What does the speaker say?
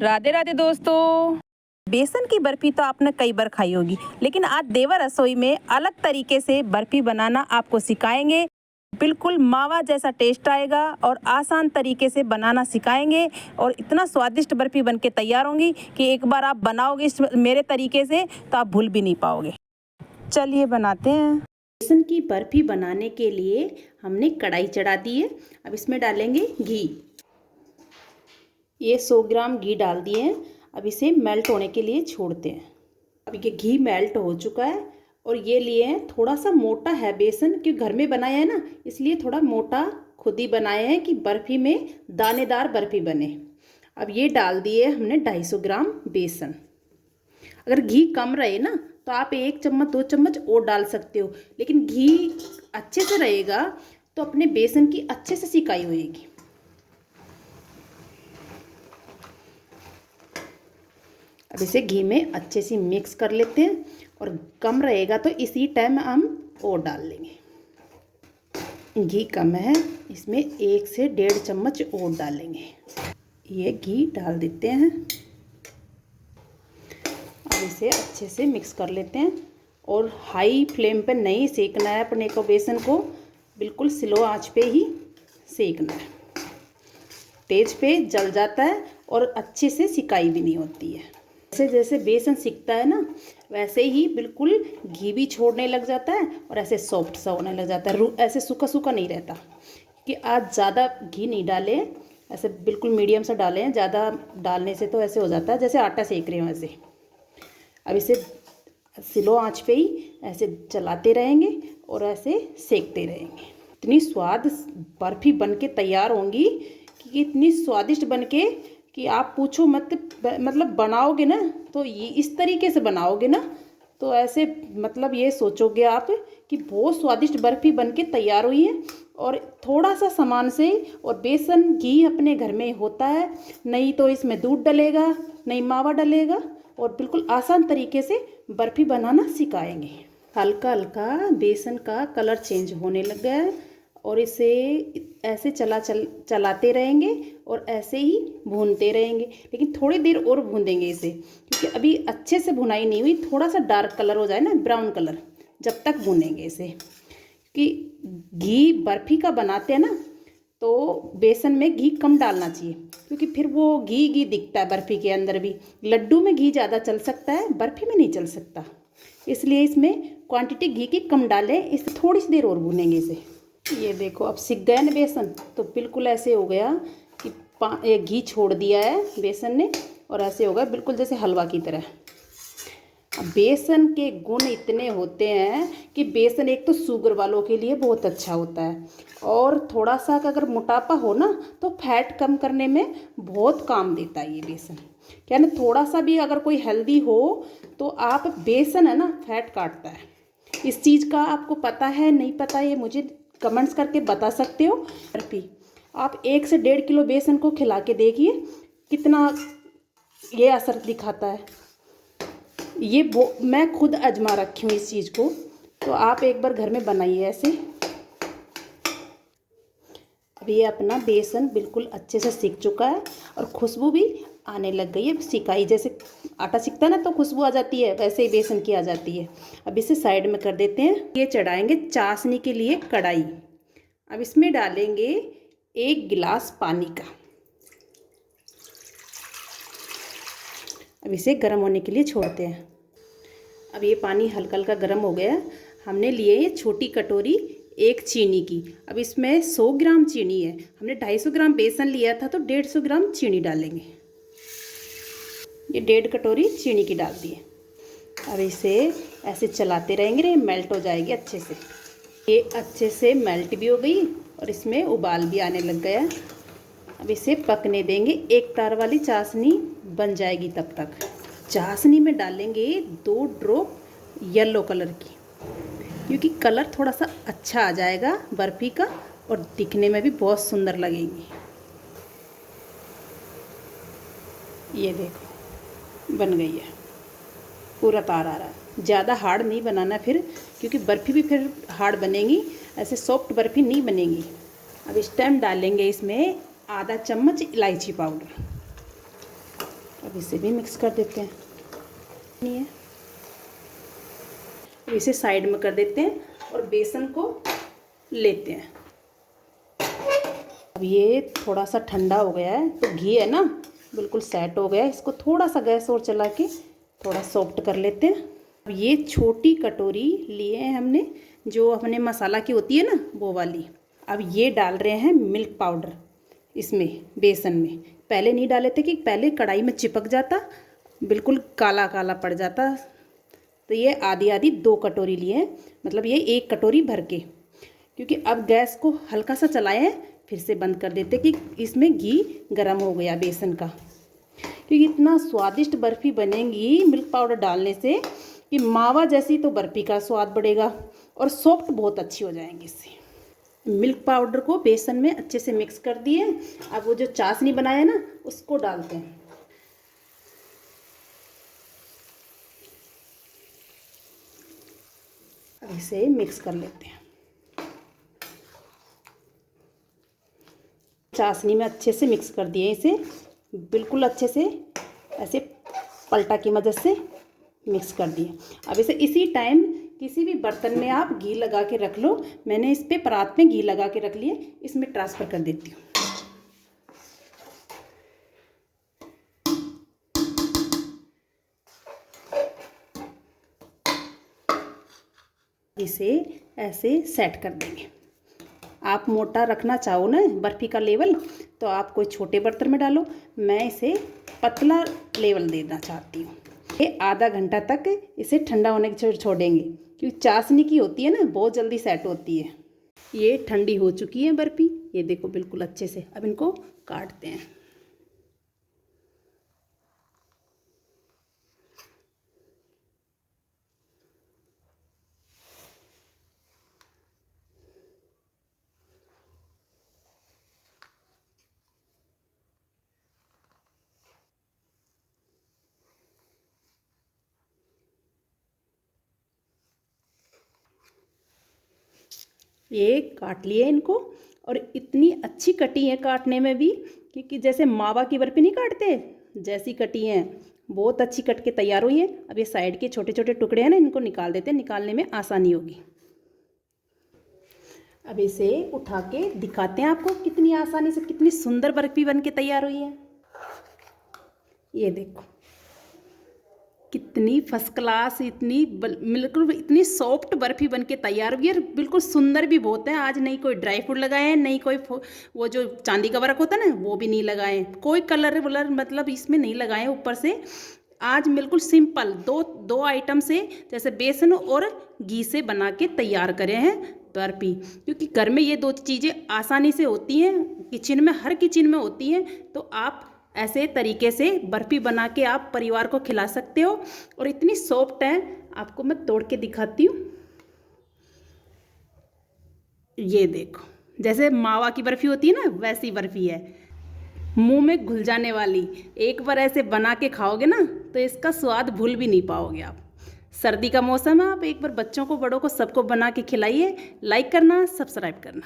राधे राधे दोस्तों। बेसन की बर्फी तो आपने कई बार खाई होगी, लेकिन आज देवा रसोई में अलग तरीके से बर्फी बनाना आपको सिखाएंगे। बिल्कुल मावा जैसा टेस्ट आएगा और आसान तरीके से बनाना सिखाएंगे और इतना स्वादिष्ट बर्फी बनके तैयार होंगी कि एक बार आप बनाओगे मेरे तरीके से तो आप भूल भी नहीं पाओगे। चलिए बनाते हैं। बेसन की बर्फी बनाने के लिए हमने कढ़ाई चढ़ा दी है। अब इसमें डालेंगे घी। ये 100 ग्राम घी डाल दिए हैं। अब इसे मेल्ट होने के लिए छोड़ते हैं। अब ये घी मेल्ट हो चुका है और ये लिए हैं, थोड़ा सा मोटा है बेसन, क्योंकि घर में बनाया है ना, इसलिए थोड़ा मोटा खुद ही बनाए हैं कि बर्फी में दानेदार बर्फी बने। अब ये डाल दिए हमने 250 ग्राम बेसन। अगर घी कम रहे ना तो आप 1 चम्मच 2 चम्मच और डाल सकते हो, लेकिन घी अच्छे से रहेगा तो अपने बेसन की अच्छे से सिकाई होएगी। अब इसे घी में अच्छे से मिक्स कर लेते हैं और कम रहेगा तो इसी टाइम हम और डाल लेंगे। घी कम है, इसमें 1 से 1.5 चम्मच और डालेंगे। ये घी डाल देते हैं। अब इसे अच्छे से मिक्स कर लेते हैं और हाई फ्लेम पर नहीं सेकना है अपने को, बेसन को बिल्कुल स्लो आंच पे ही सेकना है। तेज पे जल जाता है और अच्छे से सिकाई भी नहीं होती है। जैसे जैसे बेसन सिकता है ना, वैसे ही बिल्कुल घी भी छोड़ने लग जाता है और ऐसे सॉफ्ट सा होने लग जाता है। ऐसे सूखा सूखा नहीं रहता, कि आज ज़्यादा घी नहीं डाले, ऐसे बिल्कुल मीडियम सा डालें। ज़्यादा डालने से तो ऐसे हो जाता है जैसे आटा सेक रहे हो वैसे। अब इसे स्लो आंच पे ही ऐसे चलाते रहेंगे और ऐसे सेकते रहेंगे। इतनी स्वाद बर्फी बनके तैयार होंगी कि इतनी स्वादिष्ट बनके कि आप पूछो मत। मतलब बनाओगे ना तो ये इस तरीके से बनाओगे ना तो ऐसे मतलब ये सोचोगे आप कि बहुत स्वादिष्ट बर्फी बनके तैयार हुई है। और थोड़ा सा सामान से, और बेसन घी अपने घर में होता है, नहीं तो इसमें दूध डलेगा, नहीं मावा डलेगा, और बिल्कुल आसान तरीके से बर्फी बनाना सिखाएंगे। हल्का हल्का बेसन का कलर चेंज होने लग गया है और इसे ऐसे चलाते रहेंगे और ऐसे ही भूनते रहेंगे। लेकिन थोड़ी देर और भूनेंगे इसे, क्योंकि अभी अच्छे से भुनाई नहीं हुई। थोड़ा सा डार्क कलर हो जाए ना, ब्राउन कलर, जब तक भूनेंगे इसे। कि घी बर्फी का बनाते हैं ना तो बेसन में घी कम डालना चाहिए, क्योंकि फिर वो घी घी दिखता है बर्फी के अंदर भी। लड्डू में घी ज़्यादा चल सकता है, बर्फी में नहीं चल सकता, इसलिए इसमें क्वांटिटी घी की कम डालें। इसे थोड़ी सी देर और भूनेंगे इसे। ये देखो अब सिक गया ना बेसन, तो बिल्कुल ऐसे हो गया कि घी छोड़ दिया है बेसन ने, और ऐसे हो गया बिल्कुल जैसे हलवा की तरह। अब बेसन के गुण इतने होते हैं कि बेसन एक तो शुगर वालों के लिए बहुत अच्छा होता है, और थोड़ा सा अगर मोटापा हो ना तो फैट कम करने में बहुत काम देता है ये बेसन। क्या ना, थोड़ा सा भी अगर कोई हेल्दी हो तो आप बेसन है ना फैट काटता है। इस चीज़ का आपको पता है नहीं पता, ये मुझे कमेंट्स करके बता सकते हो। बर्फी आप 1 से 1.5 किलो बेसन को खिला के देखिए कितना ये असर दिखाता है। ये मैं खुद आजमा रखी हूँ इस चीज़ को, तो आप एक बार घर में बनाइए ऐसे। अब ये अपना बेसन बिल्कुल अच्छे से सिक चुका है और खुशबू भी आने लग गई है। सिकाई जैसे आटा सिकता है ना तो खुशबू आ जाती है, वैसे ही बेसन की आ जाती है। अब इसे साइड में कर देते हैं। ये चढ़ाएंगे चाशनी के लिए कढ़ाई। अब इसमें डालेंगे 1 गिलास पानी का। अब इसे गर्म होने के लिए छोड़ते हैं। अब ये पानी हल्का हल्का गर्म हो गया। हमने लिए ये छोटी कटोरी 1 चीनी की। अब इसमें 100 ग्राम चीनी है। हमने 250 ग्राम बेसन लिया था तो 150 ग्राम चीनी डालेंगे। ये 1.5 कटोरी चीनी की डाल दी है। अब इसे ऐसे चलाते रहेंगे, ये मेल्ट हो जाएगी अच्छे से। ये अच्छे से मेल्ट भी हो गई और इसमें उबाल भी आने लग गया। अब इसे पकने देंगे, एक तार वाली चाशनी बन जाएगी तब तक। चाशनी में डालेंगे 2 ड्रॉप येलो कलर की, क्योंकि कलर थोड़ा सा अच्छा आ जाएगा बर्फी का और दिखने में भी बहुत सुंदर लगेंगी। ये देखो बन गई है, पूरा तार आ रहा है। ज़्यादा हार्ड नहीं बनाना फिर, क्योंकि बर्फ़ी भी फिर हार्ड बनेगी, ऐसे सॉफ्ट बर्फ़ी नहीं बनेगी। अब इस टाइम डालेंगे इसमें आधा चम्मच इलायची पाउडर। अब इसे भी मिक्स कर देते हैं। नहीं है, अब इसे साइड में कर देते हैं और बेसन को लेते हैं। अब ये थोड़ा सा ठंडा हो गया है, तो घी है ना बिल्कुल सेट हो गया है। इसको थोड़ा सा गैस और चला के थोड़ा सॉफ्ट कर लेते हैं। अब ये छोटी कटोरी लिए हैं हमने, जो अपने मसाला की होती है ना वो वाली। अब ये डाल रहे हैं मिल्क पाउडर इसमें, बेसन में। पहले नहीं डाले थे कि पहले कढ़ाई में चिपक जाता, बिल्कुल काला काला पड़ जाता। तो ये आधी आधी 2 कटोरी लिए हैं, मतलब ये 1 कटोरी भर के। क्योंकि अब गैस को हल्का सा चलाए हैं, फिर से बंद कर देते कि इसमें घी गर्म हो गया बेसन का। क्योंकि इतना स्वादिष्ट बर्फ़ी बनेगी मिल्क पाउडर डालने से कि मावा जैसी तो बर्फ़ी का स्वाद बढ़ेगा और सॉफ्ट बहुत अच्छी हो जाएंगी इससे। मिल्क पाउडर को बेसन में अच्छे से मिक्स कर दिए। अब वो जो चाशनी बनाया ना उसको डालते हैं। अब इसे मिक्स कर लेते हैं। चाशनी में अच्छे से मिक्स कर दिए इसे, बिल्कुल अच्छे से ऐसे पलटा की मदद से मिक्स कर दिए। अब इसे इसी टाइम किसी भी बर्तन में आप घी लगा के रख लो। मैंने इस पे परात में घी लगा के रख लिए, इसमें ट्रांसफ़र कर देती हूँ। इसे ऐसे सेट कर देंगे। आप मोटा रखना चाहो ना बर्फ़ी का लेवल, तो आप कोई छोटे बर्तन में डालो। मैं इसे पतला लेवल देना चाहती हूँ। ये आधा घंटा तक इसे ठंडा होने के छोड़ेंगे, क्योंकि चाशनी की होती है ना बहुत जल्दी सेट होती है। ये ठंडी हो चुकी है बर्फ़ी, ये देखो बिल्कुल अच्छे से। अब इनको काटते हैं। ये काट लिए इनको, और इतनी अच्छी कटी है काटने में भी, क्योंकि जैसे मावा की बर्फ़ी नहीं काटते, जैसी कटी हैं बहुत अच्छी कट के तैयार हुई है। अब ये साइड के छोटे छोटे टुकड़े हैं ना, इनको निकाल देते हैं, निकालने में आसानी होगी। अब इसे उठा के दिखाते हैं आपको कितनी आसानी से, कितनी सुंदर बर्फ़ी बन के तैयार हुई है। ये देखो कितनी फर्स्ट क्लास, इतनी बिल्कुल इतनी सॉफ्ट बर्फ़ी बन के तैयार हुई है। बिल्कुल सुंदर भी बहुत है। आज नहीं कोई ड्राई फ्रूट लगाए हैं, नहीं कोई वो जो चांदी का वर्क होता है ना वो भी नहीं लगाए हैं, कोई कलर वलर मतलब इसमें नहीं लगाए हैं ऊपर से। आज बिल्कुल सिंपल दो आइटम से, जैसे बेसन और घी से बना के तैयार करे हैं बर्फ़ी। क्योंकि घर में ये 2 चीज़ें आसानी से होती हैं, किचन में हर किचन में होती हैं। तो आप ऐसे तरीके से बर्फ़ी बना के आप परिवार को खिला सकते हो, और इतनी सॉफ्ट है। आपको मैं तोड़ के दिखाती हूँ। ये देखो जैसे मावा की बर्फ़ी होती है ना वैसी बर्फ़ी है, मुंह में घुल जाने वाली। एक बार ऐसे बना के खाओगे ना तो इसका स्वाद भूल भी नहीं पाओगे आप। सर्दी का मौसम है, आप एक बार बच्चों को बड़ों को सबको बना के खिलाइए। लाइक करना, सब्सक्राइब करना।